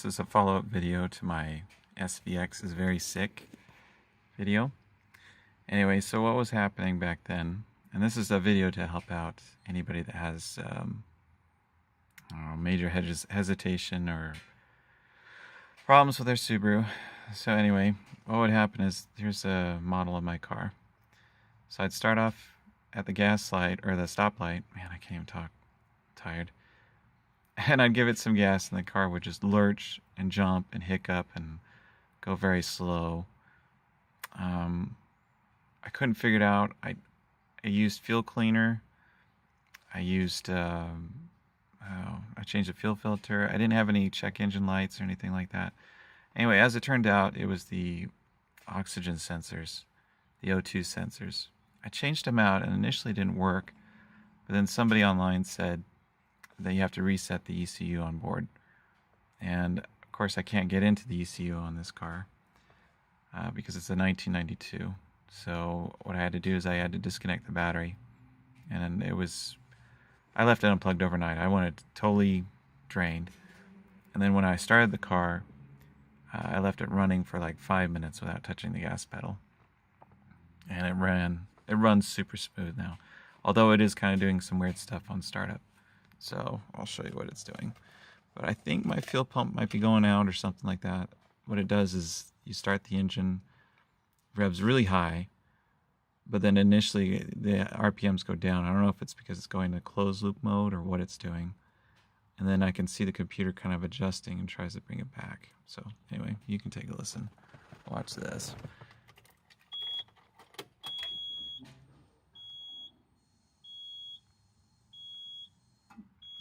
This is a follow-up video to my SVX is very sick video. Anyway, so what was happening back then, and this is a video to help out anybody that has major hesitation or problems with their Subaru. So anyway, what would happen is, here's a model of my car. So I'd start off at the gas light, or the stoplight. Man, I can't even talk. I'm tired. And I'd give it some gas and the car would just lurch and jump and hiccup and go very slow. I couldn't figure it out. I used fuel cleaner. I changed the fuel filter. I didn't have any check engine lights or anything like that. Anyway, as it turned out, it was the oxygen sensors, the O2 sensors. I changed them out and initially didn't work, but then somebody online said that you have to reset the ECU on board. And of course I can't get into the ECU on this car because it's a 1992. So what I had to do is I had to disconnect the battery, and I left it unplugged overnight. I wanted it totally drained. And then when I started the car, I left it running for like 5 minutes without touching the gas pedal. And it runs super smooth now. Although it is kind of doing some weird stuff on startup. So I'll show you what it's doing. But I think my fuel pump might be going out or something like that. What it does is you start the engine, revs really high, but then initially the RPMs go down. I don't know if it's because it's going to closed loop mode or what it's doing. And then I can see the computer kind of adjusting and tries to bring it back. So anyway, you can take a listen. Watch this.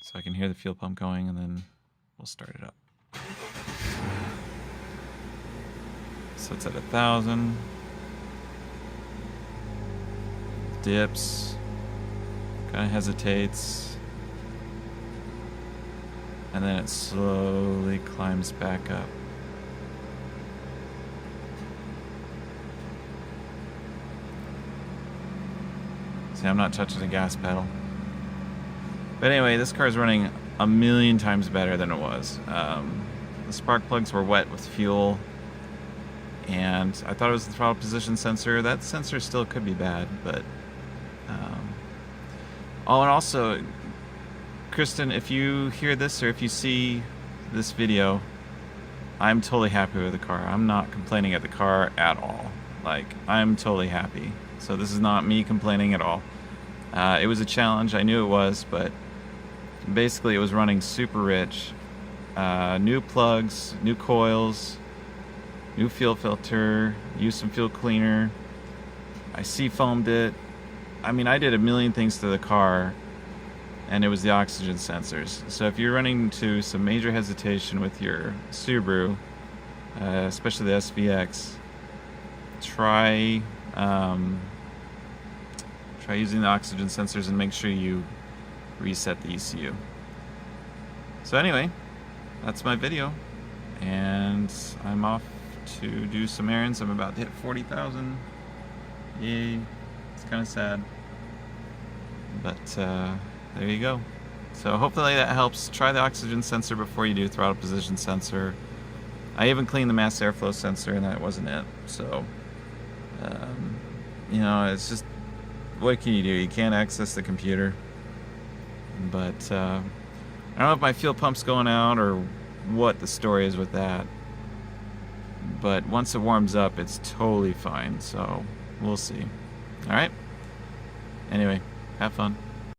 So I can hear the fuel pump going, and then we'll start it up. So it's at 1,000. Dips. Kind of hesitates. And then it slowly climbs back up. See, I'm not touching the gas pedal. But anyway, this car is running a million times better than it was. The spark plugs were wet with fuel, and I thought it was the throttle position sensor. That sensor still could be bad, but... Oh, and also, Kristen, if you hear this or if you see this video, I'm totally happy with the car. I'm not complaining at the car at all. Like, I'm totally happy. So this is not me complaining at all. It was a challenge, I knew it was, but basically it was running super rich. New plugs, new coils, new fuel filter, used some fuel cleaner. I seafoamed it. I mean, I did a million things to the car, and it was the oxygen sensors. So if you're running into some major hesitation with your Subaru, especially the SVX, try using the oxygen sensors and make sure you reset the ECU. So anyway, that's my video, and I'm off to do some errands. I'm about to hit 40,000. Yay. It's kind of sad, but there you go. So hopefully that helps. Try the oxygen sensor before you do throttle position sensor. I even cleaned the mass airflow sensor, and that wasn't it. So you know, it's just, what can you do? You can't access the computer. But I don't know if my fuel pump's going out or what the story is with that. But once it warms up, it's totally fine. So we'll see. Alright? Anyway, have fun.